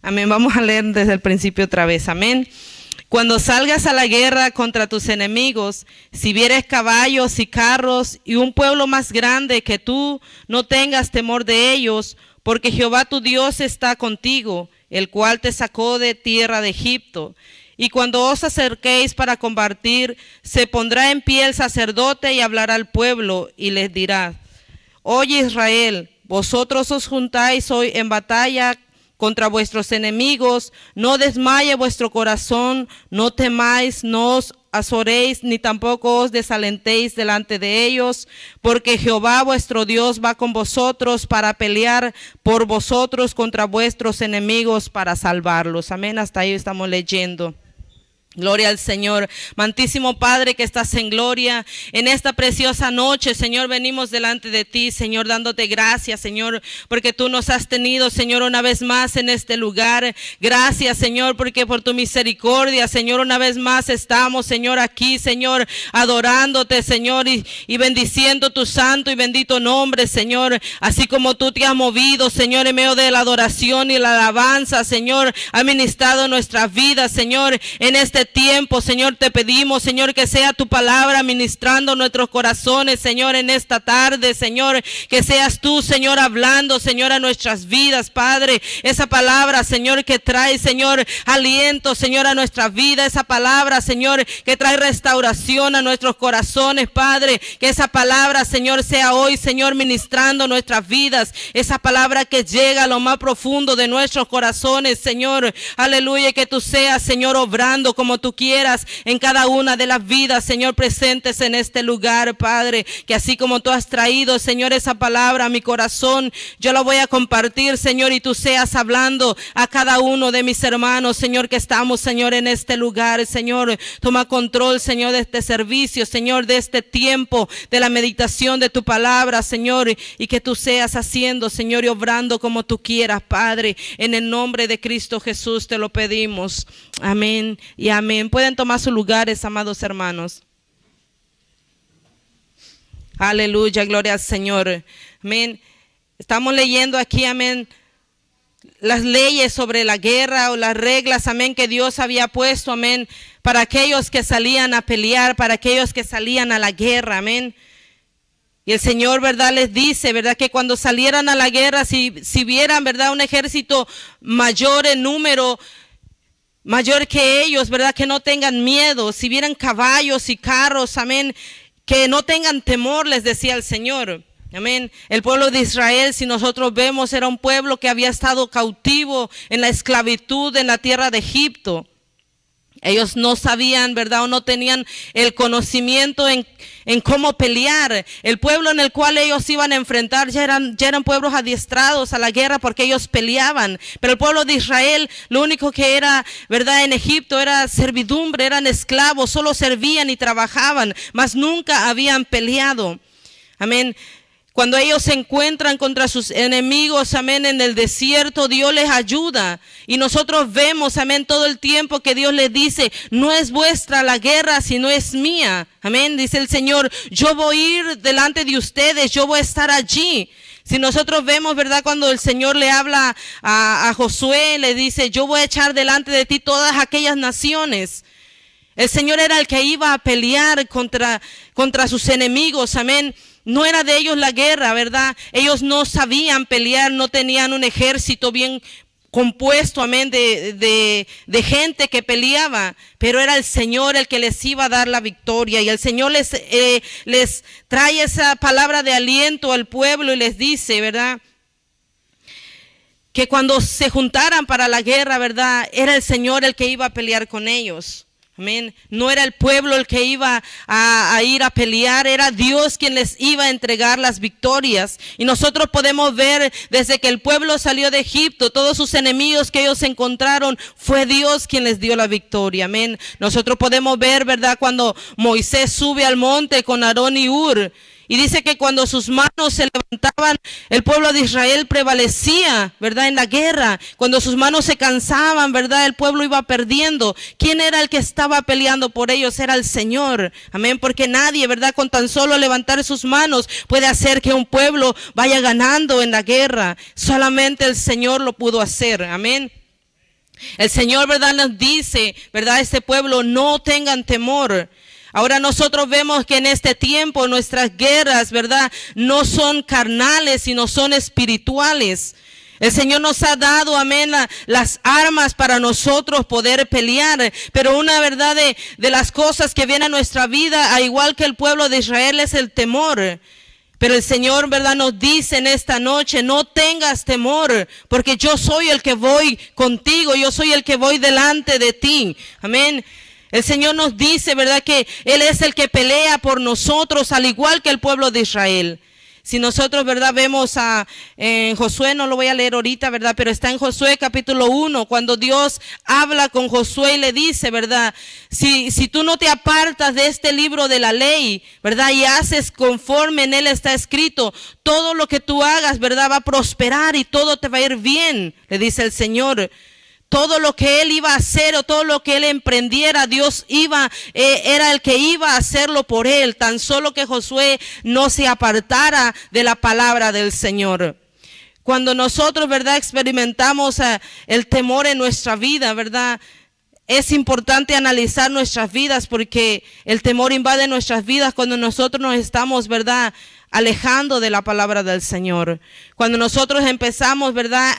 Amén. Vamos a leer desde el principio otra vez. Amén. Cuando salgas a la guerra contra tus enemigos, si vieres caballos y carros y un pueblo más grande que tú, no tengas temor de ellos, porque Jehová tu Dios está contigo, el cual te sacó de tierra de Egipto. Y cuando os acerquéis para combatir, se pondrá en pie el sacerdote y hablará al pueblo y les dirá: Oye Israel, vosotros os juntáis hoy en batalla contra vuestros enemigos, no desmaye vuestro corazón, no temáis, no os azoréis, ni tampoco os desalentéis delante de ellos, porque Jehová vuestro Dios va con vosotros para pelear por vosotros contra vuestros enemigos para salvarlos. Amén, hasta ahí estamos leyendo. Gloria al Señor. Amantísimo Padre que estás en gloria, en esta preciosa noche, Señor, venimos delante de ti, Señor, dándote gracias, Señor, porque tú nos has tenido, Señor, una vez más en este lugar. Gracias, Señor, porque por tu misericordia, Señor, una vez más estamos, Señor, aquí, Señor, adorándote, Señor, y bendiciendo tu santo y bendito nombre, Señor, así como tú te has movido, Señor, en medio de la adoración y la alabanza, Señor, ha ministrado nuestras vidas, Señor, en este tiempo, Señor, te pedimos, Señor, que sea tu palabra ministrando nuestros corazones, Señor, en esta tarde, Señor, que seas tú, Señor, hablando, Señor, a nuestras vidas, Padre, esa palabra, Señor, que trae, Señor, aliento, Señor, a nuestra vida, esa palabra, Señor, que trae restauración a nuestros corazones, Padre, que esa palabra, Señor, sea hoy, Señor, ministrando nuestras vidas, esa palabra que llega a lo más profundo de nuestros corazones, Señor, aleluya, que tú seas, Señor, obrando como tú quieras en cada una de las vidas, Señor, presentes en este lugar, Padre, que así como tú has traído, Señor, esa palabra a mi corazón, yo la voy a compartir, Señor, y tú seas hablando a cada uno de mis hermanos, Señor, que estamos, Señor, en este lugar, Señor, toma control, Señor, de este servicio, Señor, de este tiempo, de la meditación de tu palabra, Señor, y que tú seas haciendo, Señor, y obrando como tú quieras, Padre, en el nombre de Cristo Jesús te lo pedimos, amén y amén. Pueden tomar sus lugares, amados hermanos. Aleluya, gloria al Señor. Amén. Estamos leyendo aquí, amén, las leyes sobre la guerra o las reglas, amén, que Dios había puesto, amén, para aquellos que salían a pelear, para aquellos que salían a la guerra, amén. Y el Señor, ¿verdad?, les dice, ¿verdad?, que cuando salieran a la guerra, si vieran, ¿verdad?, un ejército mayor en número, mayor que ellos, ¿verdad?, que no tengan miedo, si vieran caballos y carros, amén, que no tengan temor, les decía el Señor, amén. El pueblo de Israel, si nosotros vemos, era un pueblo que había estado cautivo en la esclavitud en la tierra de Egipto. Ellos no sabían, ¿verdad?, o no tenían el conocimiento en cómo pelear. El pueblo en el cual ellos iban a enfrentar ya eran pueblos adiestrados a la guerra porque ellos peleaban. Pero el pueblo de Israel, lo único que era, ¿verdad?, en Egipto era servidumbre, eran esclavos, solo servían y trabajaban, mas nunca habían peleado. Amén. Cuando ellos se encuentran contra sus enemigos, amén, en el desierto, Dios les ayuda. Y nosotros vemos, amén, todo el tiempo que Dios les dice, no es vuestra la guerra, sino es mía. Amén, dice el Señor, yo voy a ir delante de ustedes, yo voy a estar allí. Si nosotros vemos, ¿verdad?, cuando el Señor le habla a Josué, le dice, yo voy a echar delante de ti todas aquellas naciones. El Señor era el que iba a pelear contra sus enemigos, amén. No era de ellos la guerra, ¿verdad? Ellos no sabían pelear, no tenían un ejército bien compuesto, amén, de gente que peleaba, pero era el Señor el que les iba a dar la victoria. Y el Señor les trae esa palabra de aliento al pueblo y les dice, ¿verdad?, que cuando se juntaran para la guerra, ¿verdad?, era el Señor el que iba a pelear con ellos. Amén. No era el pueblo el que iba a ir a pelear, era Dios quien les iba a entregar las victorias. Y nosotros podemos ver desde que el pueblo salió de Egipto, todos sus enemigos que ellos encontraron, fue Dios quien les dio la victoria. Amén. Nosotros podemos ver, ¿verdad?, cuando Moisés sube al monte con Aarón y Hur. Y dice que cuando sus manos se levantaban, el pueblo de Israel prevalecía, ¿verdad?, en la guerra. Cuando sus manos se cansaban, ¿verdad?, el pueblo iba perdiendo. ¿Quién era el que estaba peleando por ellos? Era el Señor. Amén, porque nadie, ¿verdad?, con tan solo levantar sus manos puede hacer que un pueblo vaya ganando en la guerra. Solamente el Señor lo pudo hacer. Amén. El Señor, ¿verdad?, nos dice, ¿verdad?, este pueblo, no tengan temor. Ahora nosotros vemos que en este tiempo nuestras guerras, ¿verdad?, no son carnales, sino son espirituales. El Señor nos ha dado, amén, las armas para nosotros poder pelear. Pero una verdad de las cosas que vienen a nuestra vida, al igual que el pueblo de Israel, es el temor. Pero el Señor, ¿verdad?, nos dice en esta noche, no tengas temor, porque yo soy el que voy contigo, yo soy el que voy delante de ti. Amén. El Señor nos dice, ¿verdad?, que Él es el que pelea por nosotros, al igual que el pueblo de Israel. Si nosotros, ¿verdad?, vemos en Josué, no lo voy a leer ahorita, ¿verdad?, pero está en Josué capítulo 1, cuando Dios habla con Josué y le dice, ¿verdad?, si tú no te apartas de este libro de la ley, ¿verdad?, y haces conforme en él está escrito, todo lo que tú hagas, ¿verdad?, va a prosperar y todo te va a ir bien, le dice el Señor. Todo lo que él iba a hacer o todo lo que él emprendiera, Dios era el que iba a hacerlo por él. Tan solo que Josué no se apartara de la palabra del Señor. Cuando nosotros, ¿verdad?, experimentamos el temor en nuestra vida, ¿verdad?, es importante analizar nuestras vidas, porque el temor invade nuestras vidas cuando nosotros nos estamos, ¿verdad?, alejando de la palabra del Señor. Cuando nosotros empezamos, ¿verdad?,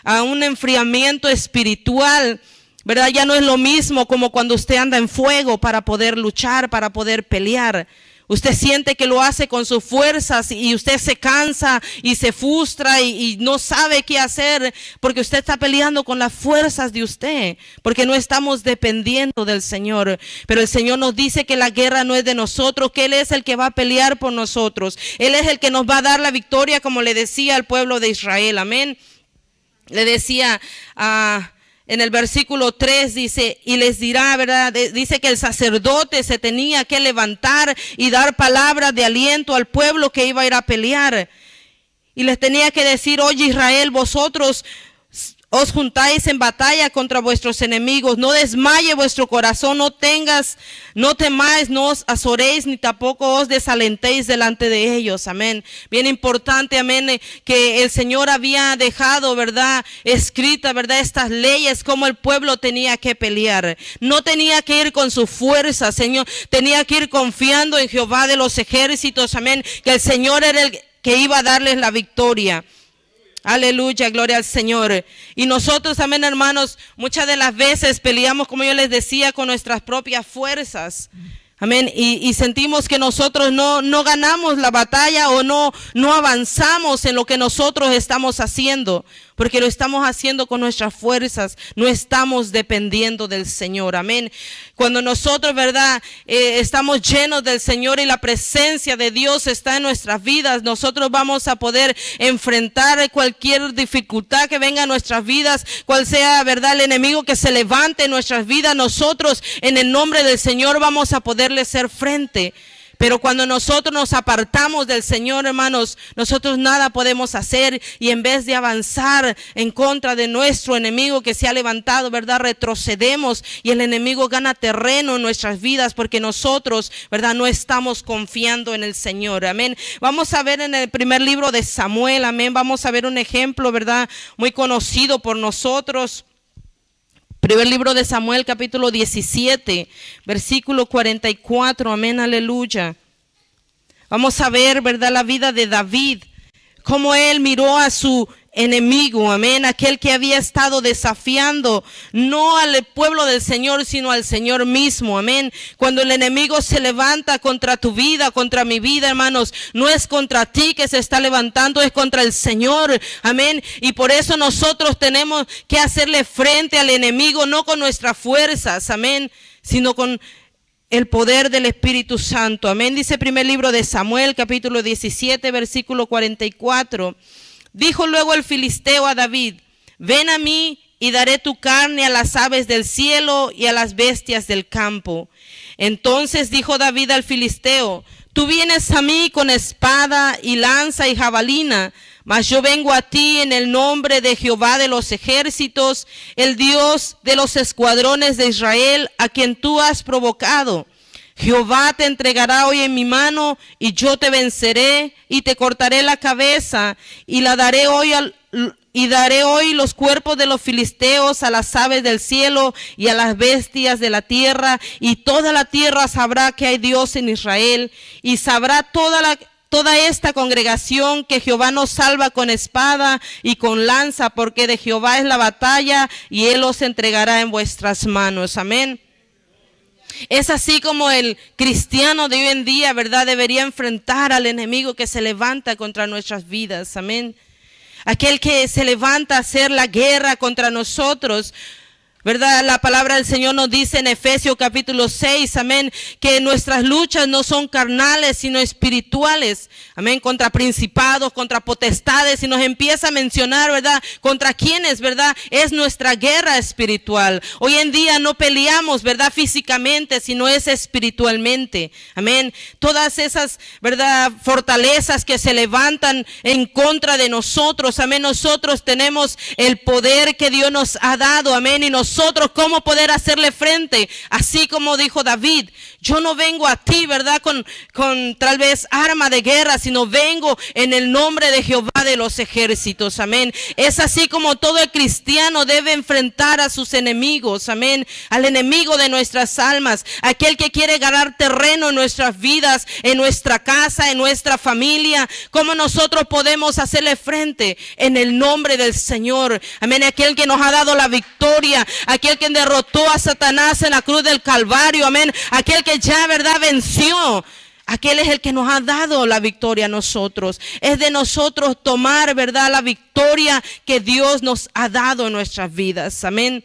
a un enfriamiento espiritual, ¿verdad?, ya no es lo mismo como cuando usted anda en fuego para poder luchar, para poder pelear. Usted siente que lo hace con sus fuerzas y usted se cansa y se frustra y no sabe qué hacer, porque usted está peleando con las fuerzas de usted, porque no estamos dependiendo del Señor. Pero el Señor nos dice que la guerra no es de nosotros, que Él es el que va a pelear por nosotros. Él es el que nos va a dar la victoria, como le decía al pueblo de Israel. Amén. Le decía en el versículo 3 dice, y les dirá, ¿verdad?, dice que el sacerdote se tenía que levantar y dar palabras de aliento al pueblo que iba a ir a pelear. Y les tenía que decir, oye Israel, vosotros os juntáis en batalla contra vuestros enemigos, no desmaye vuestro corazón, no temáis, no os azoréis, ni tampoco os desalentéis delante de ellos. Amén. Bien importante, amén, que el Señor había dejado, ¿verdad?, escrita, ¿verdad?, estas leyes, como el pueblo tenía que pelear. No tenía que ir con su fuerza, Señor, tenía que ir confiando en Jehová de los ejércitos. Amén. Que el Señor era el que iba a darles la victoria. Aleluya, gloria al Señor. Y nosotros, amén, hermanos, muchas de las veces peleamos, como yo les decía, con nuestras propias fuerzas. Amén. Y sentimos que nosotros no ganamos la batalla o no avanzamos en lo que nosotros estamos haciendo, porque lo estamos haciendo con nuestras fuerzas, no estamos dependiendo del Señor. Amén. Cuando nosotros, ¿verdad?, estamos llenos del Señor y la presencia de Dios está en nuestras vidas, nosotros vamos a poder enfrentar cualquier dificultad que venga a nuestras vidas, cual sea, ¿verdad?, el enemigo que se levante en nuestras vidas. Nosotros, en el nombre del Señor, vamos a poderle hacer frente. Pero cuando nosotros nos apartamos del Señor, hermanos, nosotros nada podemos hacer, y en vez de avanzar en contra de nuestro enemigo que se ha levantado, ¿verdad?, retrocedemos y el enemigo gana terreno en nuestras vidas, porque nosotros, ¿verdad?, no estamos confiando en el Señor. Amén. Vamos a ver en el primer libro de Samuel, amén, vamos a ver un ejemplo, ¿verdad?, muy conocido por nosotros. Primer libro de Samuel, capítulo 17, versículo 44, amén, aleluya. Vamos a ver, ¿verdad?, la vida de David, cómo él miró a su enemigo, amén, aquel que había estado desafiando no al pueblo del Señor, sino al Señor mismo. Amén. Cuando el enemigo se levanta contra tu vida, contra mi vida, hermanos, no es contra ti que se está levantando, es contra el Señor. Amén. Y por eso nosotros tenemos que hacerle frente al enemigo, no con nuestras fuerzas, amén, sino con el poder del Espíritu Santo. Amén. Dice primer libro de Samuel, capítulo 17, versículo 44. Dijo luego el filisteo a David, ven a mí y daré tu carne a las aves del cielo y a las bestias del campo. Entonces dijo David al filisteo, tú vienes a mí con espada y lanza y jabalina, mas yo vengo a ti en el nombre de Jehová de los ejércitos, el Dios de los escuadrones de Israel, a quien tú has provocado. Jehová te entregará hoy en mi mano, y yo te venceré y te cortaré la cabeza y la daré hoy y daré hoy los cuerpos de los filisteos a las aves del cielo y a las bestias de la tierra, y toda la tierra sabrá que hay Dios en Israel, y sabrá toda esta congregación que Jehová nos salva con espada y con lanza, porque de Jehová es la batalla y Él os entregará en vuestras manos. Amén. Es así como el cristiano de hoy en día, ¿verdad?, debería enfrentar al enemigo que se levanta contra nuestras vidas. Amén. Aquel que se levanta a hacer la guerra contra nosotros, ¿verdad? La palabra del Señor nos dice en Efesios capítulo 6, amén, que nuestras luchas no son carnales, sino espirituales, amén, contra principados, contra potestades, y nos empieza a mencionar, ¿verdad?, contra quienes, ¿verdad?, es nuestra guerra espiritual. Hoy en día no peleamos, ¿verdad?, físicamente, sino es espiritualmente, amén. Todas esas, ¿verdad?, fortalezas que se levantan en contra de nosotros, amén, nosotros tenemos el poder que Dios nos ha dado, amén, y nosotros cómo poder hacerle frente, así como dijo David: yo no vengo a ti, ¿verdad?, con tal vez arma de guerra, sino vengo en el nombre de Jehová de los ejércitos, amén. Es así como todo el cristiano debe enfrentar a sus enemigos, amén, al enemigo de nuestras almas, aquel que quiere ganar terreno en nuestras vidas, en nuestra casa, en nuestra familia. ¿Cómo nosotros podemos hacerle frente? En el nombre del Señor, amén, aquel que nos ha dado la victoria, aquel que derrotó a Satanás en la cruz del Calvario, amén, aquel que ya, ¿verdad?, venció. Aquel es el que nos ha dado la victoria a nosotros. Es de nosotros tomar, ¿verdad?, la victoria que Dios nos ha dado en nuestras vidas, amén.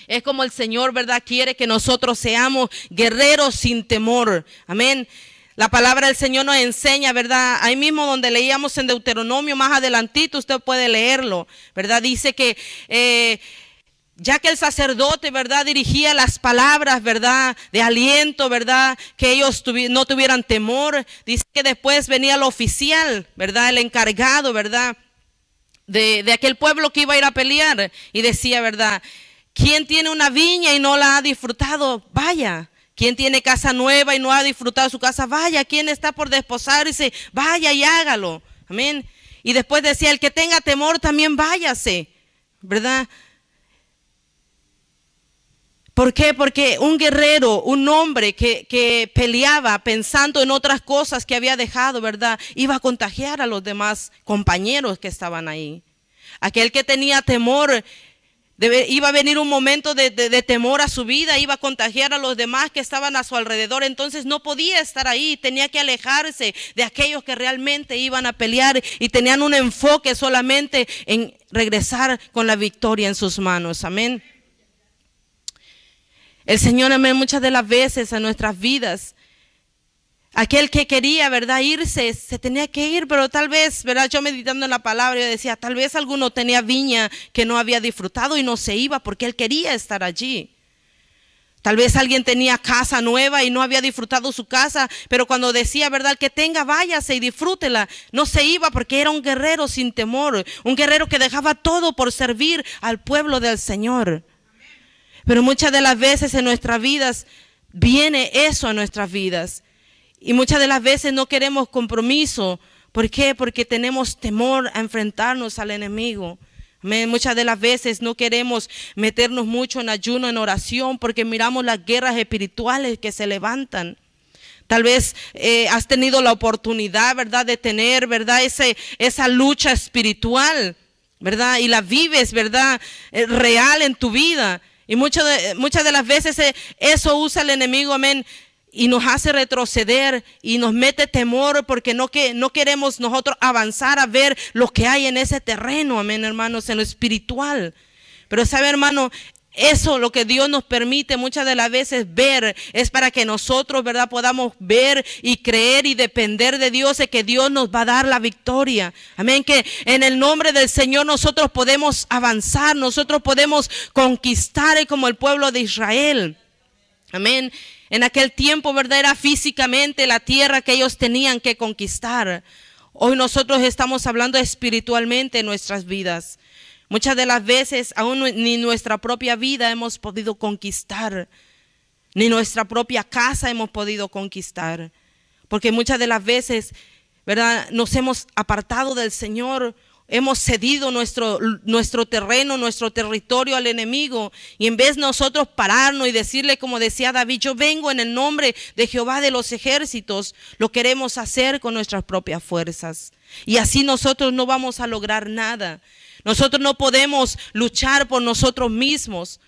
Es como el Señor, ¿verdad?, quiere que nosotros seamos guerreros sin temor, amén. La palabra del Señor nos enseña, ¿verdad? Ahí mismo donde leíamos en Deuteronomio, más adelantito usted puede leerlo, ¿verdad? Dice que ya que el sacerdote, ¿verdad?, dirigía las palabras, ¿verdad?, de aliento, ¿verdad?, que ellos no tuvieran temor. Dice que después venía el oficial, ¿verdad?, el encargado, ¿verdad?, de aquel pueblo que iba a ir a pelear, y decía, ¿verdad?, ¿quién tiene una viña y no la ha disfrutado? Vaya. ¿Quién tiene casa nueva y no ha disfrutado su casa? Vaya. ¿Quién está por desposarse? Vaya y hágalo. Amén. Y después decía: el que tenga temor también váyase, ¿verdad? ¿Por qué? Porque un guerrero, un hombre que peleaba pensando en otras cosas que había dejado, ¿verdad?, iba a contagiar a los demás compañeros que estaban ahí. Aquel que tenía temor, iba a venir un momento de temor a su vida, iba a contagiar a los demás que estaban a su alrededor. Entonces no podía estar ahí, tenía que alejarse de aquellos que realmente iban a pelear y tenían un enfoque solamente en regresar con la victoria en sus manos. Amén. El Señor, amén, muchas de las veces en nuestras vidas, aquel que quería, ¿verdad?, irse, se tenía que ir, pero tal vez, ¿verdad?, yo meditando en la palabra, yo decía, tal vez alguno tenía viña que no había disfrutado y no se iba porque él quería estar allí. Tal vez alguien tenía casa nueva y no había disfrutado su casa, pero cuando decía, ¿verdad?, que tenga, váyase y disfrútela, no se iba porque era un guerrero sin temor, un guerrero que dejaba todo por servir al pueblo del Señor. Pero muchas de las veces en nuestras vidas viene eso a nuestras vidas. Y muchas de las veces no queremos compromiso. ¿Por qué? Porque tenemos temor a enfrentarnos al enemigo. Muchas de las veces no queremos meternos mucho en ayuno, en oración, porque miramos las guerras espirituales que se levantan. Tal vez has tenido la oportunidad, ¿verdad?, de tener, ¿verdad?, esa lucha espiritual, ¿verdad? Y la vives, ¿verdad?, real en tu vida. Y muchas de las veces eso usa el enemigo, amén, y nos hace retroceder y nos mete temor porque no queremos nosotros avanzar a ver lo que hay en ese terreno, amén, hermanos, en lo espiritual. Pero sabe, hermano, eso lo que Dios nos permite muchas de las veces ver es para que nosotros, ¿verdad?, podamos ver y creer y depender de Dios, de que Dios nos va a dar la victoria. Amén, que en el nombre del Señor nosotros podemos avanzar, nosotros podemos conquistar como el pueblo de Israel. Amén. En aquel tiempo, ¿verdad?, era físicamente la tierra que ellos tenían que conquistar. Hoy nosotros estamos hablando espiritualmente en nuestras vidas. Muchas de las veces aún ni nuestra propia vida hemos podido conquistar, ni nuestra propia casa hemos podido conquistar, porque muchas de las veces, ¿verdad?, nos hemos apartado del Señor hemos cedido nuestro terreno, nuestro territorio al enemigo. Y en vez de nosotros pararnos y decirle, como decía David, yo vengo en el nombre de Jehová de los ejércitos, lo queremos hacer con nuestras propias fuerzas. Y así nosotros no vamos a lograr nada. Nosotros no podemos luchar por nosotros mismos,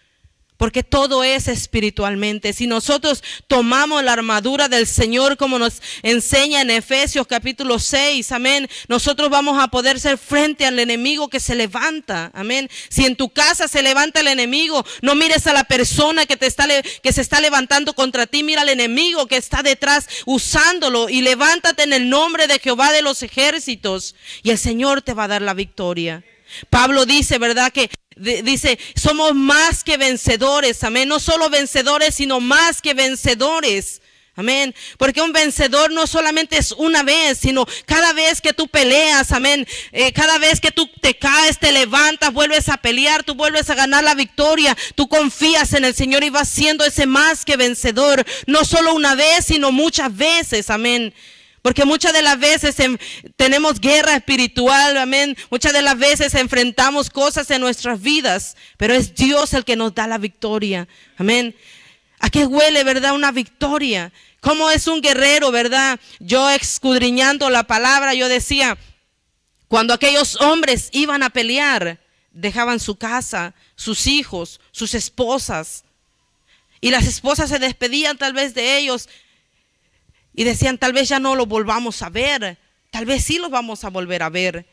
porque todo es espiritualmente. Si nosotros tomamos la armadura del Señor, como nos enseña en Efesios capítulo 6, amén, nosotros vamos a poder ser frente al enemigo que se levanta, amén. Si en tu casa se levanta el enemigo, no mires a la persona que se está levantando contra ti, mira al enemigo que está detrás usándolo, y levántate en el nombre de Jehová de los ejércitos, y el Señor te va a dar la victoria. Pablo dice, ¿verdad? Que dice, somos más que vencedores, amén. No solo vencedores, sino más que vencedores, amén. Porque un vencedor no solamente es una vez, sino cada vez que tú peleas, amén. Cada vez que tú te caes, te levantas, vuelves a pelear, tú vuelves a ganar la victoria. Tú confías en el Señor y vas siendo ese más que vencedor. No solo una vez, sino muchas veces, amén. Porque muchas de las veces tenemos guerra espiritual, amén. Muchas de las veces enfrentamos cosas en nuestras vidas, pero es Dios el que nos da la victoria, amén. ¿A qué huele, verdad, una victoria? ¿Cómo es un guerrero, verdad? Yo escudriñando la palabra, yo decía, cuando aquellos hombres iban a pelear, dejaban su casa, sus hijos, sus esposas, y las esposas se despedían tal vez de ellos, y decían, tal vez ya no los volvamos a ver, tal vez sí los vamos a volver a ver.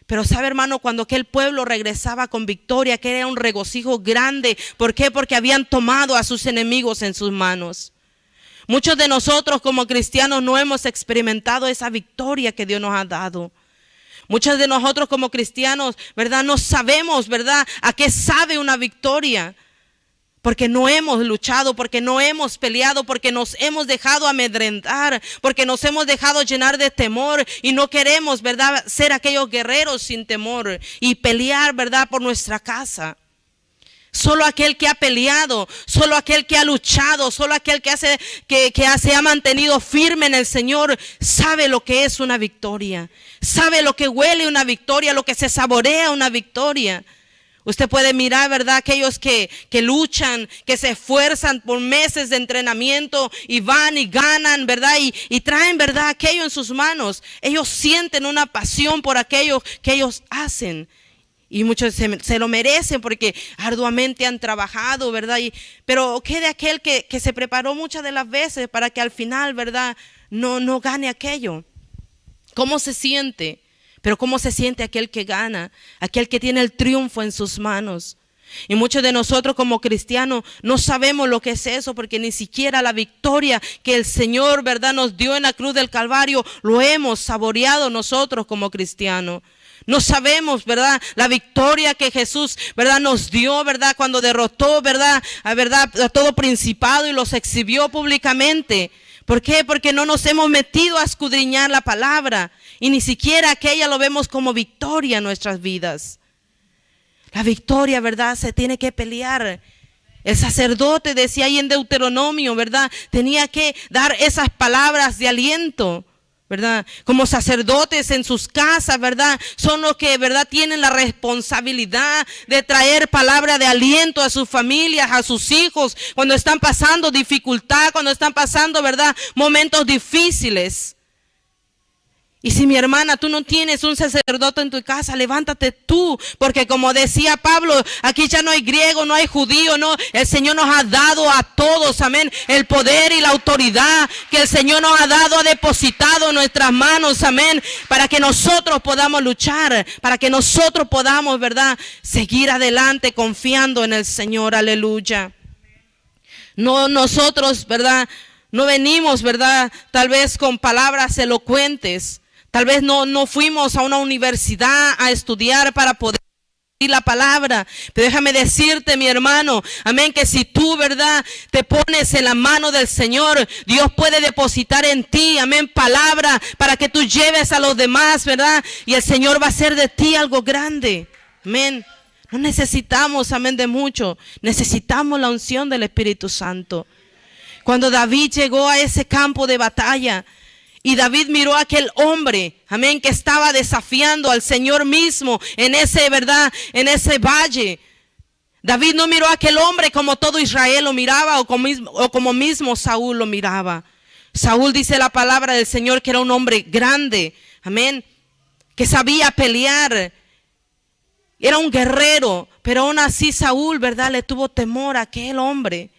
Pero sabe, hermano, cuando aquel pueblo regresaba con victoria, que era un regocijo grande. ¿Por qué? Porque habían tomado a sus enemigos en sus manos. Muchos de nosotros como cristianos no hemos experimentado esa victoria que Dios nos ha dado. Muchos de nosotros como cristianos, ¿verdad? No sabemos, ¿verdad?, a qué sabe una victoria. Porque no hemos luchado, porque no hemos peleado, porque nos hemos dejado amedrentar, porque nos hemos dejado llenar de temor y no queremos, ¿verdad?, ser aquellos guerreros sin temor y pelear, ¿verdad?, por nuestra casa. Solo aquel que ha peleado, solo aquel que ha luchado, solo aquel que se ha mantenido firme en el Señor sabe lo que es una victoria, sabe lo que huele una victoria, lo que se saborea una victoria. Usted puede mirar, ¿verdad?, aquellos que luchan, que se esfuerzan por meses de entrenamiento y van y ganan, ¿verdad? Y traen, ¿verdad?, aquello en sus manos. Ellos sienten una pasión por aquello que ellos hacen. Y muchos se lo merecen porque arduamente han trabajado, ¿verdad? Pero ¿qué de aquel que se preparó muchas de las veces para que al final, ¿verdad?, no gane aquello? ¿Cómo se siente? Pero ¿cómo se siente aquel que gana? Aquel que tiene el triunfo en sus manos. Y muchos de nosotros como cristianos no sabemos lo que es eso, porque ni siquiera la victoria que el Señor, ¿verdad?, nos dio en la cruz del Calvario lo hemos saboreado nosotros como cristianos. No sabemos, ¿verdad?, la victoria que Jesús, ¿verdad?, nos dio, ¿verdad?, cuando derrotó, ¿verdad?, a todo principado y los exhibió públicamente. ¿Por qué? Porque no nos hemos metido a escudriñar la palabra y ni siquiera aquella lo vemos como victoria en nuestras vidas. La victoria, ¿verdad?, se tiene que pelear. El sacerdote decía ahí en Deuteronomio, ¿verdad?, tenía que dar esas palabras de aliento, ¿verdad? Como sacerdotes en sus casas, ¿verdad?, son los que, ¿verdad?, tienen la responsabilidad de traer palabra de aliento a sus familias, a sus hijos, cuando están pasando dificultad, cuando están pasando, ¿verdad?, momentos difíciles. Y si mi hermana, tú no tienes un sacerdote en tu casa, levántate tú, porque como decía Pablo, aquí ya no hay griego, no hay judío, no, el Señor nos ha dado a todos, amén, el poder y la autoridad que el Señor nos ha dado, ha depositado en nuestras manos, amén, para que nosotros podamos luchar, para que nosotros podamos, ¿verdad?, seguir adelante confiando en el Señor, aleluya. No nosotros, ¿verdad?, no venimos, ¿verdad?, tal vez con palabras elocuentes. Tal vez no fuimos a una universidad a estudiar para poder decir la palabra. Pero déjame decirte, mi hermano, amén, que si tú, ¿verdad?, te pones en la mano del Señor, Dios puede depositar en ti, amén, palabra para que tú lleves a los demás, ¿verdad? Y el Señor va a hacer de ti algo grande, amén. No necesitamos, amén, de mucho. Necesitamos la unción del Espíritu Santo. Cuando David llegó a ese campo de batalla, Y David miró a aquel hombre, amén, que estaba desafiando al Señor mismo en ese, ¿verdad?, en ese valle. David no miró a aquel hombre como todo Israel lo miraba o como mismo Saúl lo miraba. Saúl, dice la palabra del Señor, que era un hombre grande, amén, que sabía pelear, era un guerrero, pero aún así Saúl, ¿verdad?, le tuvo temor a aquel hombre.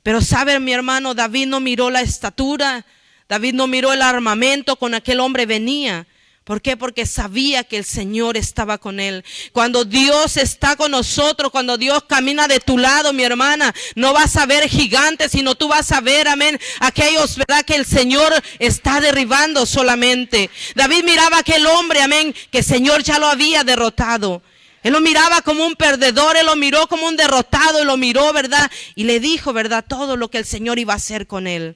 Pero sabe, mi hermano, David no miró la estatura, David no miró el armamento con aquel hombre venía. ¿Por qué? Porque sabía que el Señor estaba con él. Cuando Dios está con nosotros, cuando Dios camina de tu lado, mi hermana, no vas a ver gigantes, sino tú vas a ver, amén, aquellos, ¿verdad?, que el Señor está derribando solamente. David miraba a aquel hombre, amén, que el Señor ya lo había derrotado. Él lo miraba como un perdedor, él lo miró como un derrotado, él lo miró, ¿verdad? Y le dijo, ¿verdad?, todo lo que el Señor iba a hacer con él.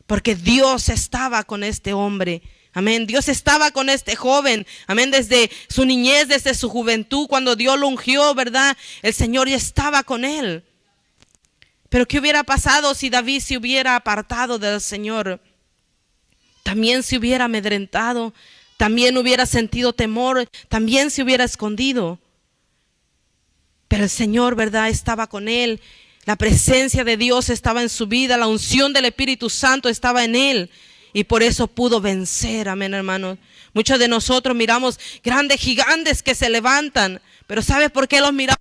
Porque Dios estaba con este hombre. Amén. Dios estaba con este joven. Amén. Desde su niñez, desde su juventud, cuando Dios lo ungió, ¿verdad?, el Señor ya estaba con él. Pero ¿qué hubiera pasado si David se hubiera apartado del Señor? También se hubiera amedrentado, también hubiera sentido temor, también se hubiera escondido. Pero el Señor, ¿verdad?, estaba con él. La presencia de Dios estaba en su vida, la unción del Espíritu Santo estaba en él. Y por eso pudo vencer, amén, hermanos. Muchos de nosotros miramos grandes gigantes que se levantan, pero ¿sabes por qué los miramos?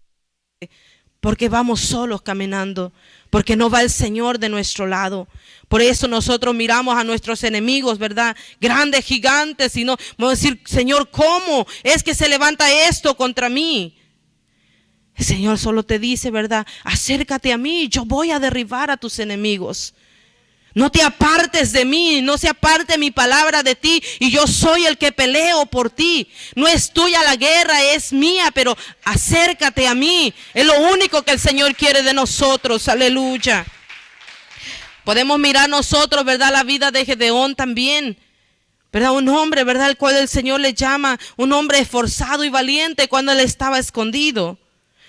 Porque vamos solos caminando, porque no va el Señor de nuestro lado. Por eso nosotros miramos a nuestros enemigos, ¿verdad?, grandes gigantes, y no vamos a decir, Señor, ¿cómo es que se levanta esto contra mí? El Señor solo te dice, ¿verdad?, acércate a mí, yo voy a derribar a tus enemigos. No te apartes de mí, no se aparte mi palabra de ti, y yo soy el que peleo por ti. No es tuya la guerra, es mía, pero acércate a mí. Es lo único que el Señor quiere de nosotros, aleluya. Podemos mirar nosotros, ¿verdad?, la vida de Gedeón también, ¿verdad? Un hombre, ¿verdad?, al cual el Señor le llama un hombre esforzado y valiente cuando él estaba escondido.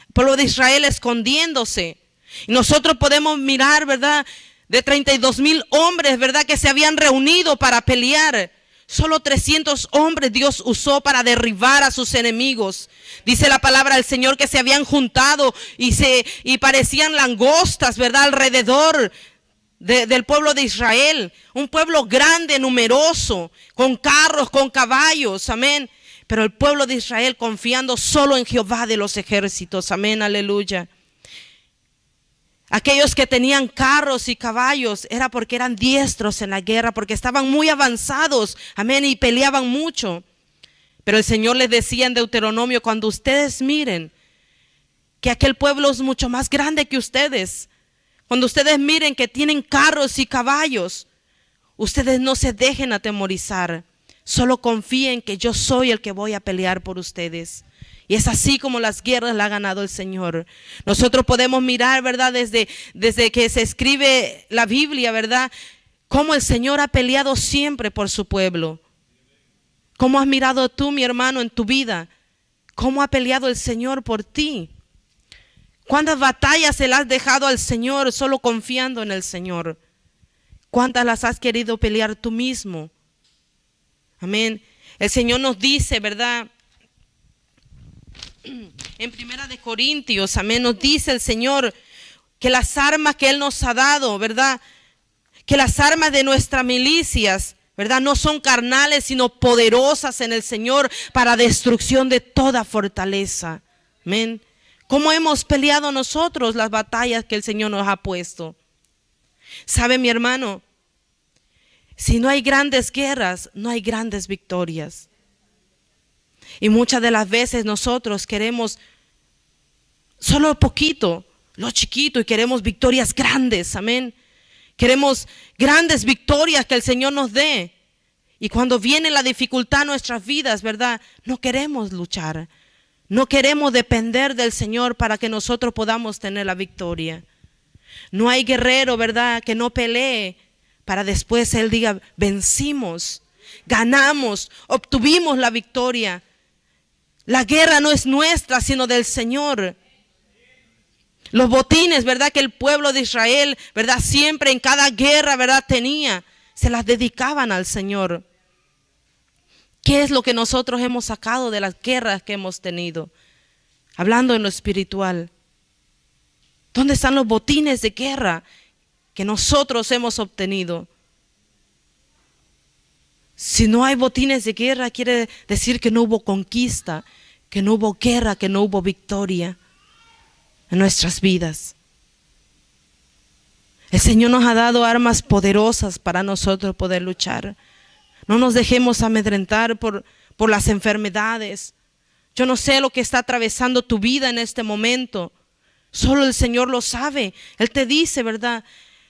El pueblo de Israel escondiéndose. Y nosotros podemos mirar, ¿verdad?, de 32,000 hombres, ¿verdad?, que se habían reunido para pelear. Solo 300 hombres Dios usó para derribar a sus enemigos. Dice la palabra del Señor que se habían juntado y parecían langostas, ¿verdad?, alrededor del pueblo de Israel. Un pueblo grande, numeroso, con carros, con caballos, amén. Pero el pueblo de Israel confiando solo en Jehová de los ejércitos, amén, aleluya. Aquellos que tenían carros y caballos era porque eran diestros en la guerra, porque estaban muy avanzados, amén, y peleaban mucho. Pero el Señor les decía en Deuteronomio, cuando ustedes miren que aquel pueblo es mucho más grande que ustedes, cuando ustedes miren que tienen carros y caballos, ustedes no se dejen atemorizar, solo confíen que yo soy el que voy a pelear por ustedes. Y es así como las guerras las ha ganado el Señor. Nosotros podemos mirar, ¿verdad?, desde que se escribe la Biblia, ¿verdad?, cómo el Señor ha peleado siempre por su pueblo. ¿Cómo has mirado tú, mi hermano, en tu vida? ¿Cómo ha peleado el Señor por ti? ¿Cuántas batallas se las has dejado al Señor solo confiando en el Señor? ¿Cuántas las has querido pelear tú mismo? Amén. El Señor nos dice, ¿verdad?, en 1 Corintios, amén, nos dice el Señor que las armas que Él nos ha dado, ¿verdad?, que las armas de nuestras milicias, ¿verdad?, no son carnales, sino poderosas en el Señor para destrucción de toda fortaleza. Amén. ¿Cómo hemos peleado nosotros las batallas que el Señor nos ha puesto? ¿Sabe, mi hermano? Si no hay grandes guerras, no hay grandes victorias. Y muchas de las veces nosotros queremos solo poquito, lo chiquito, y queremos victorias grandes, amén. Queremos grandes victorias que el Señor nos dé. Y cuando viene la dificultad en nuestras vidas, ¿verdad?, no queremos luchar. No queremos depender del Señor para que nosotros podamos tener la victoria. No hay guerrero, ¿verdad?, que no pelee para después él diga, vencimos, ganamos, obtuvimos la victoria. La guerra no es nuestra, sino del Señor. Los botines, ¿verdad?, que el pueblo de Israel, ¿verdad?, siempre en cada guerra, ¿verdad?, tenía. se las dedicaban al Señor. ¿Qué es lo que nosotros hemos sacado de las guerras que hemos tenido? Hablando en lo espiritual. ¿Dónde están los botines de guerra que nosotros hemos obtenido? Si no hay botines de guerra, quiere decir que no hubo conquista, que no hubo guerra, que no hubo victoria en nuestras vidas. El Señor nos ha dado armas poderosas para nosotros poder luchar. No nos dejemos amedrentar por las enfermedades. Yo no sé lo que está atravesando tu vida en este momento. Solo el Señor lo sabe. Él te dice, ¿verdad?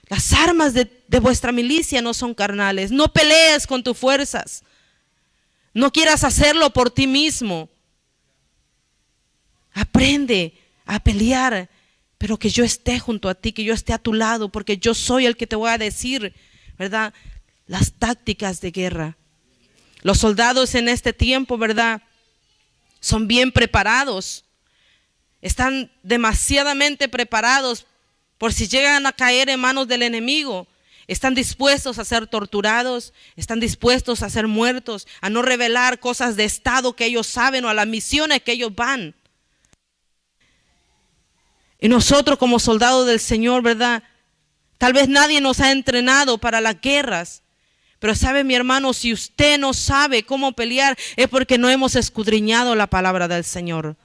Las armas de vuestra milicia no son carnales. No pelees con tus fuerzas. No quieras hacerlo por ti mismo. Aprende a pelear, pero que yo esté junto a ti, que yo esté a tu lado, porque yo soy el que te voy a decir, ¿verdad? Las tácticas de guerra. Los soldados en este tiempo, ¿verdad? Son bien preparados. Están demasiadamente preparados por si llegan a caer en manos del enemigo. Están dispuestos a ser torturados, están dispuestos a ser muertos, a no revelar cosas de estado que ellos saben o a las misiones que ellos van. Y nosotros como soldados del Señor, ¿verdad? Tal vez nadie nos ha entrenado para las guerras. Pero sabe, mi hermano, si usted no sabe cómo pelear, es porque no hemos escudriñado la palabra del Señor.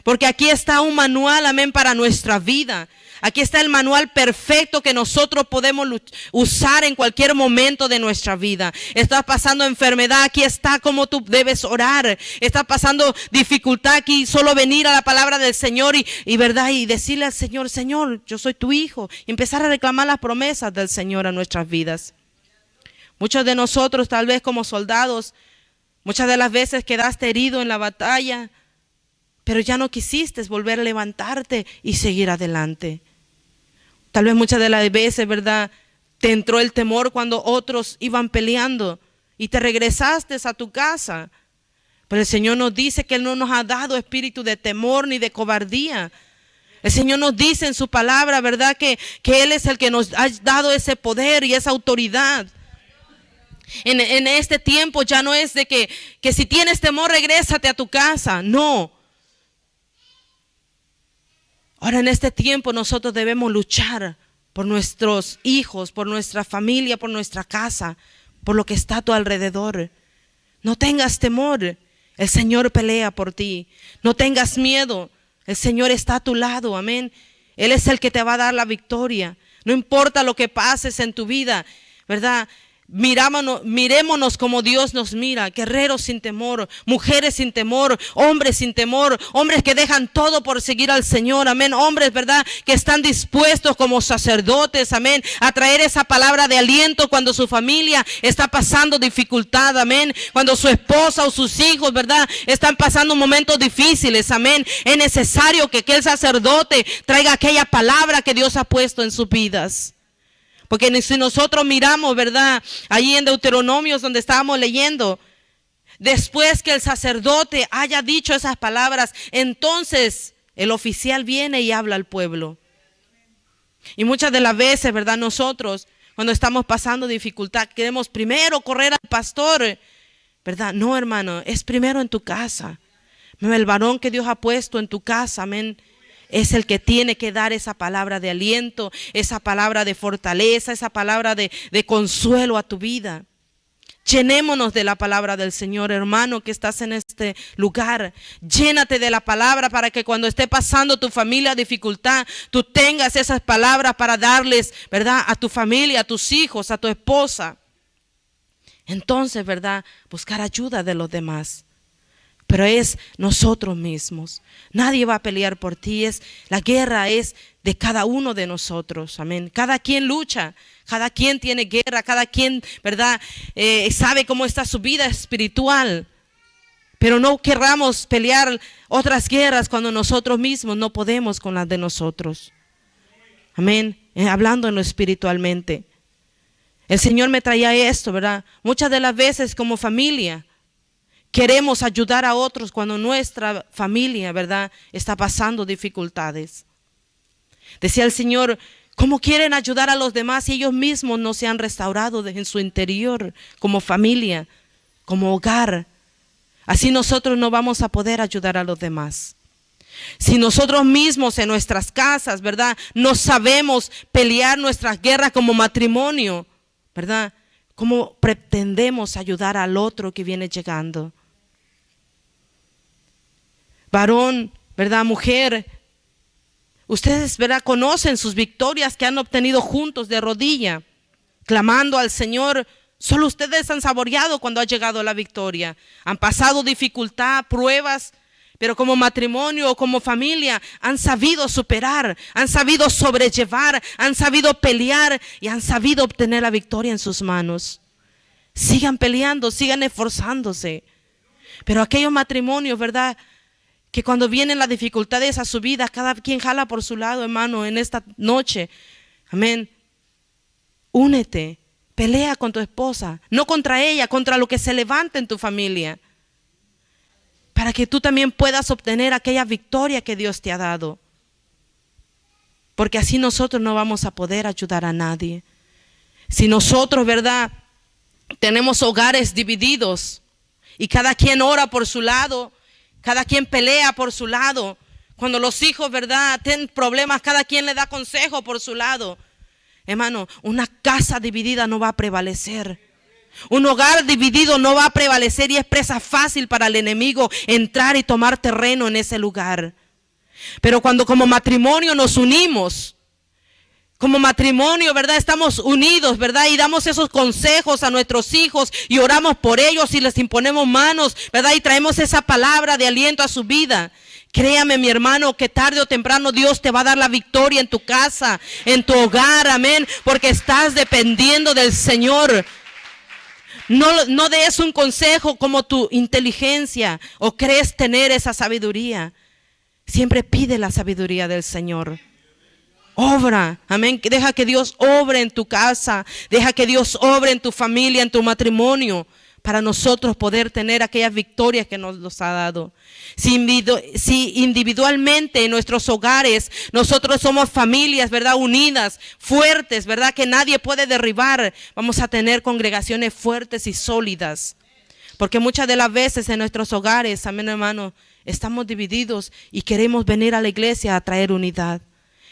Porque aquí está un manual, amén, para nuestra vida. Aquí está el manual perfecto que nosotros podemos usar en cualquier momento de nuestra vida. Estás pasando enfermedad, aquí está cómo tú debes orar. Estás pasando dificultad, aquí solo venir a la palabra del Señor y verdad, y decirle al Señor, Señor, yo soy tu hijo. Y empezar a reclamar las promesas del Señor a nuestras vidas. Muchos de nosotros, tal vez como soldados, muchas de las veces quedaste herido en la batalla, pero ya no quisiste volver a levantarte y seguir adelante. Tal vez muchas de las veces, ¿verdad? Te entró el temor cuando otros iban peleando y te regresaste a tu casa. Pero el Señor nos dice que Él no nos ha dado espíritu de temor ni de cobardía. El Señor nos dice en su palabra, ¿verdad? Que Él es el que nos ha dado ese poder y esa autoridad. En este tiempo ya no es de que si tienes temor, regrésate a tu casa. No. Ahora en este tiempo nosotros debemos luchar por nuestros hijos, por nuestra familia, por nuestra casa, por lo que está a tu alrededor. No tengas temor, el Señor pelea por ti. No tengas miedo, el Señor está a tu lado, amén. Él es el que te va a dar la victoria. No importa lo que pases en tu vida, ¿verdad? Mirémonos como Dios nos mira, guerreros sin temor, mujeres sin temor, hombres sin temor, hombres que dejan todo por seguir al Señor, amén, hombres, ¿verdad?, que están dispuestos como sacerdotes, amén, a traer esa palabra de aliento cuando su familia está pasando dificultad, amén, cuando su esposa o sus hijos, ¿verdad?, están pasando momentos difíciles, amén. Es necesario que aquel sacerdote traiga aquella palabra que Dios ha puesto en sus vidas. Porque si nosotros miramos, ¿verdad?, allí en Deuteronomios donde estábamos leyendo, después que el sacerdote haya dicho esas palabras, entonces el oficial viene y habla al pueblo. Y muchas de las veces, ¿verdad?, nosotros cuando estamos pasando dificultad queremos primero correr al pastor, ¿verdad? No, hermano, es primero en tu casa. El varón que Dios ha puesto en tu casa, amén, es el que tiene que dar esa palabra de aliento, esa palabra de fortaleza, esa palabra de consuelo a tu vida. Llenémonos de la palabra del Señor, hermano, que estás en este lugar. Llénate de la palabra para que cuando esté pasando tu familia dificultad, tú tengas esas palabras para darles, ¿verdad?, a tu familia, a tus hijos, a tu esposa. Entonces, ¿verdad?, buscar ayuda de los demás. Pero es nosotros mismos. Nadie va a pelear por ti. La guerra es de cada uno de nosotros. Amén. Cada quien lucha. Cada quien tiene guerra. Cada quien, ¿verdad?, sabe cómo está su vida espiritual. Pero no querramos pelear otras guerras cuando nosotros mismos no podemos con las de nosotros. Amén. Hablando en lo espiritualmente. El Señor me traía esto, ¿verdad? Muchas de las veces como familia queremos ayudar a otros cuando nuestra familia, ¿verdad?, está pasando dificultades. Decía el Señor, ¿Cómo quieren ayudar a los demás si ellos mismos no se han restaurado en su interior, como familia, como hogar? Así nosotros no vamos a poder ayudar a los demás. Si nosotros mismos en nuestras casas, ¿verdad?, no sabemos pelear nuestras guerras como matrimonio, ¿verdad?, ¿cómo pretendemos ayudar al otro que viene llegando? Varón, ¿verdad?, mujer, ustedes, ¿verdad?, conocen sus victorias que han obtenido juntos de rodilla, clamando al Señor. Solo ustedes han saboreado cuando ha llegado la victoria. Han pasado dificultad, pruebas, pero como matrimonio o como familia han sabido superar, han sabido sobrellevar, han sabido pelear y han sabido obtener la victoria en sus manos. Sigan peleando, sigan esforzándose. Pero aquellos matrimonios, ¿verdad?, que cuando vienen las dificultades a su vida, cada quien jala por su lado, hermano, en esta noche. Amén. Únete, pelea con tu esposa, no contra ella, contra lo que se levanta en tu familia, para que tú también puedas obtener aquella victoria que Dios te ha dado. Porque así nosotros no vamos a poder ayudar a nadie. Si nosotros, ¿verdad?, tenemos hogares divididos y cada quien ora por su lado, cada quien pelea por su lado. Cuando los hijos, ¿verdad?, tienen problemas, cada quien le da consejo por su lado. Hermano, una casa dividida no va a prevalecer. Un hogar dividido no va a prevalecer y es presa fácil para el enemigo entrar y tomar terreno en ese lugar. Pero cuando como matrimonio nos unimos, como matrimonio, ¿verdad?, estamos unidos, ¿verdad?, y damos esos consejos a nuestros hijos y oramos por ellos y les imponemos manos, ¿verdad?, y traemos esa palabra de aliento a su vida. Créame, mi hermano, que tarde o temprano Dios te va a dar la victoria en tu casa, en tu hogar, amén, porque estás dependiendo del Señor. No des un consejo como tu inteligencia o crees tener esa sabiduría. Siempre pide la sabiduría del Señor. Obra, amén. Deja que Dios obre en tu casa. Deja que Dios obre en tu familia, en tu matrimonio, para nosotros poder tener aquellas victorias que nos los ha dado. Si individualmente en nuestros hogares nosotros somos familias, ¿verdad?, unidas, fuertes, ¿verdad?, que nadie puede derribar, vamos a tener congregaciones fuertes y sólidas. Porque muchas de las veces en nuestros hogares, amén, hermano, estamos divididos y queremos venir a la iglesia a traer unidad.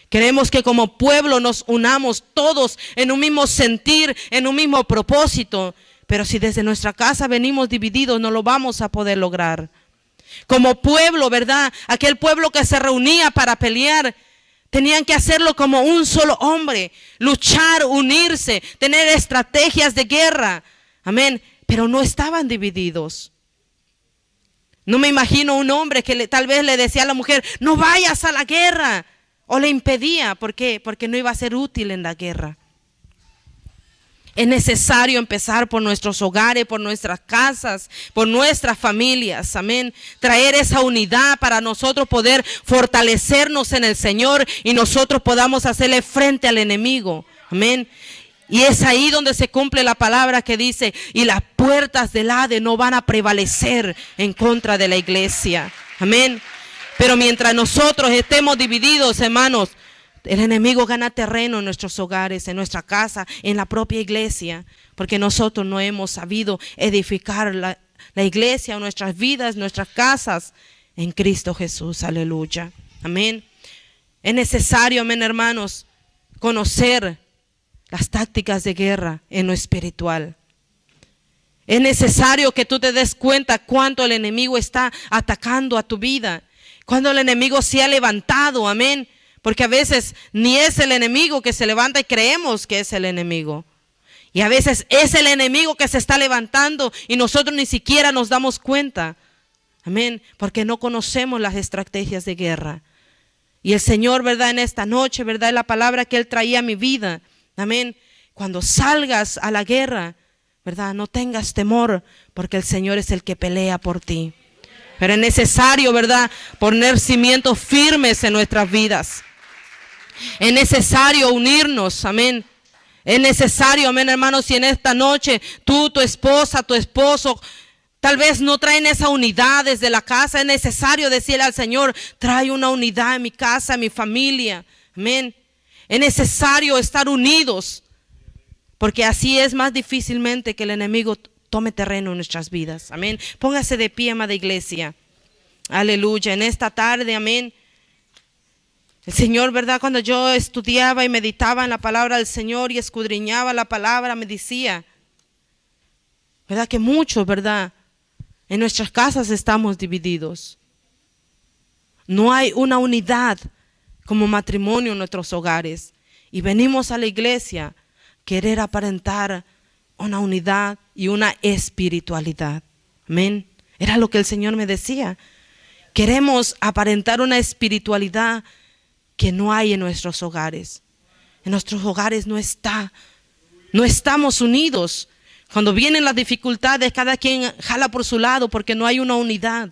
Queremos que como pueblo nos unamos todos en un mismo sentir, en un mismo propósito. Pero si desde nuestra casa venimos divididos, no lo vamos a poder lograr. Como pueblo, ¿verdad?, aquel pueblo que se reunía para pelear, tenían que hacerlo como un solo hombre, luchar, unirse, tener estrategias de guerra. Amén. Pero no estaban divididos. No me imagino un hombre que tal vez le decía a la mujer, no vayas a la guerra. O le impedía. ¿Por qué? Porque no iba a ser útil en la guerra. Es necesario empezar por nuestros hogares, por nuestras casas, por nuestras familias, amén. Traer esa unidad para nosotros poder fortalecernos en el Señor y nosotros podamos hacerle frente al enemigo, amén. Y es ahí donde se cumple la palabra que dice, y las puertas del Hades no van a prevalecer en contra de la iglesia, amén. Pero mientras nosotros estemos divididos, hermanos, el enemigo gana terreno en nuestros hogares, en nuestra casa, en la propia iglesia, porque nosotros no hemos sabido edificar la iglesia, nuestras vidas, nuestras casas en Cristo Jesús, aleluya, amén. Es necesario, amén, hermanos, conocer las tácticas de guerra en lo espiritual. Es necesario que tú te des cuenta cuánto el enemigo está atacando a tu vida, cuando el enemigo se ha levantado, amén. Porque a veces ni es el enemigo que se levanta y creemos que es el enemigo. Y a veces es el enemigo que se está levantando y nosotros ni siquiera nos damos cuenta. Amén. Porque no conocemos las estrategias de guerra. Y el Señor, ¿verdad?, en esta noche, ¿verdad?, es la palabra que Él traía a mi vida. Amén. Cuando salgas a la guerra, ¿verdad?, no tengas temor, porque el Señor es el que pelea por ti. Pero es necesario, ¿verdad?, poner cimientos firmes en nuestras vidas. Es necesario unirnos, amén. Es necesario, amén, hermanos, si en esta noche tú, tu esposa, tu esposo, tal vez no traen esa unidad desde la casa, es necesario decirle al Señor, trae una unidad en mi casa, en mi familia, amén. Es necesario estar unidos, porque así es más difícilmente que el enemigo tome terreno en nuestras vidas. Amén. Póngase de pie, amada iglesia. Aleluya. En esta tarde, amén. El Señor, ¿verdad? Cuando yo estudiaba y meditaba en la palabra del Señor y escudriñaba la palabra, me decía, ¿verdad? Que muchos, ¿verdad? En nuestras casas estamos divididos. No hay una unidad como matrimonio en nuestros hogares. Y venimos a la iglesia querer aparentar una unidad y una espiritualidad. Amén. Era lo que el Señor me decía. Queremos aparentar una espiritualidad que no hay en nuestros hogares. En nuestros hogares no está. No estamos unidos. Cuando vienen las dificultades, cada quien jala por su lado porque no hay una unidad.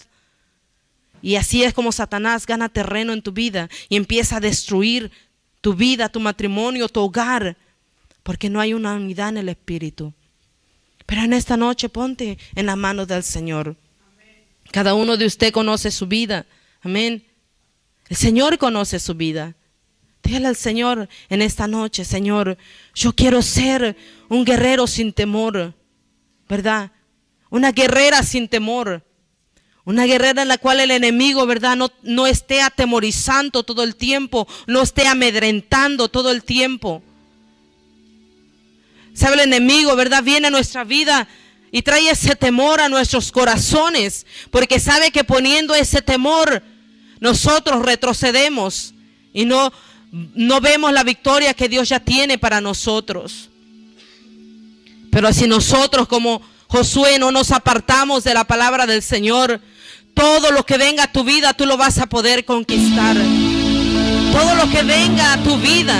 Y así es como Satanás gana terreno en tu vida y empieza a destruir tu vida, tu matrimonio, tu hogar, porque no hay una unidad en el espíritu. Pero en esta noche ponte en la mano del Señor. Cada uno de ustedes conoce su vida. Amén. El Señor conoce su vida. Dígale al Señor en esta noche: Señor, yo quiero ser un guerrero sin temor, ¿verdad? Una guerrera sin temor. Una guerrera en la cual el enemigo, ¿verdad? No esté atemorizando todo el tiempo, no esté amedrentando todo el tiempo. ¿Sabe? El enemigo, ¿verdad? Viene a nuestra vida y trae ese temor a nuestros corazones, porque sabe que poniendo ese temor nosotros retrocedemos y no vemos la victoria que Dios ya tiene para nosotros. Pero si nosotros, como Josué, no nos apartamos de la palabra del Señor, todo lo que venga a tu vida tú lo vas a poder conquistar. Todo lo que venga a tu vida,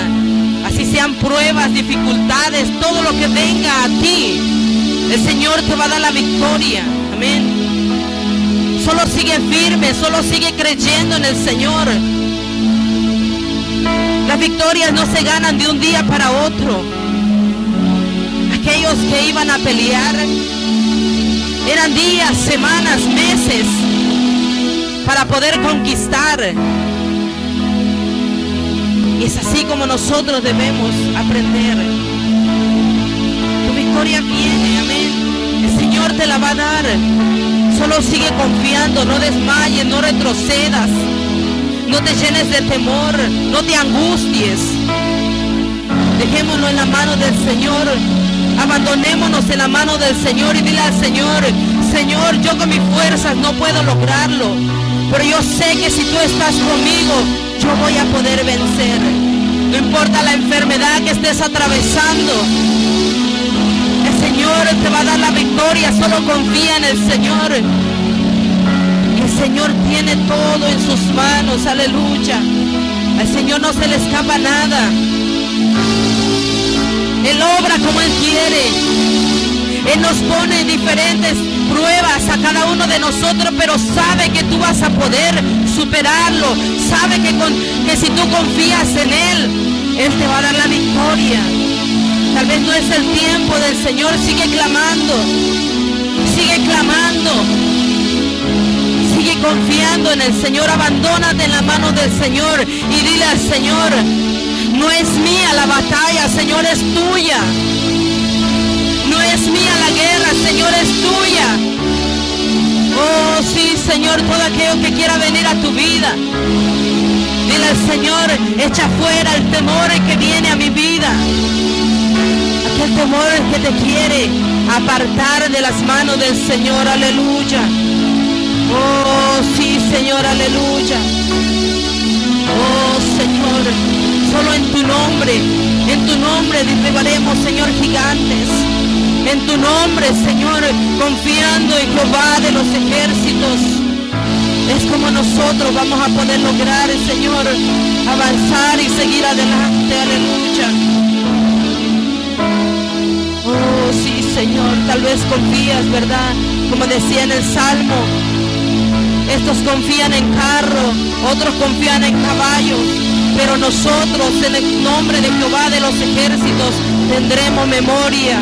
así sean pruebas, dificultades, todo lo que venga a ti, el Señor te va a dar la victoria. Amén. Solo sigue firme, solo sigue creyendo en el Señor. Las victorias no se ganan de un día para otro. Aquellos que iban a pelear eran días, semanas, meses para poder conquistar. Y es así como nosotros debemos aprender. Tu victoria viene, amén. El Señor te la va a dar. Solo sigue confiando, no desmayes, no retrocedas, no te llenes de temor, no te angusties. Dejémoslo en la mano del Señor. Abandonémonos en la mano del Señor y dile al Señor: Señor, yo con mis fuerzas no puedo lograrlo, pero yo sé que si tú estás conmigo, yo voy a poder vencer. No importa la enfermedad que estés atravesando, el Señor te va a dar la victoria. Solo confía en el Señor. Y el Señor tiene todo en sus manos. Aleluya. Al Señor no se le escapa nada. Él obra como Él quiere. Él nos pone diferentes pruebas a cada uno de nosotros, pero sabe que tú vas a poder superarlo. Sabe que si tú confías en Él, Él te va a dar la victoria. Tal vez no es el tiempo del Señor. Sigue clamando. Sigue clamando. Sigue confiando en el Señor. Abandónate en la mano del Señor y dile al Señor: no es mía la batalla, Señor, es tuya. No es mía la guerra, Señor, es tuya. Oh, sí, Señor, todo aquello que quiera venir a tu vida, dile al Señor: echa fuera el temor que viene a mi vida. Aquel temor que te quiere apartar de las manos del Señor. Aleluya. Oh, sí, Señor, aleluya. Oh, Señor, solo en tu nombre derribaremos, Señor, gigantes. En tu nombre, Señor, confiando en Jehová de los ejércitos, es como nosotros vamos a poder lograr, Señor, avanzar y seguir adelante. Aleluya. Oh, sí, Señor, tal vez confías, ¿verdad? Como decía en el Salmo, estos confían en carro, otros confían en caballos, pero nosotros en el nombre de Jehová de los ejércitos tendremos memoria.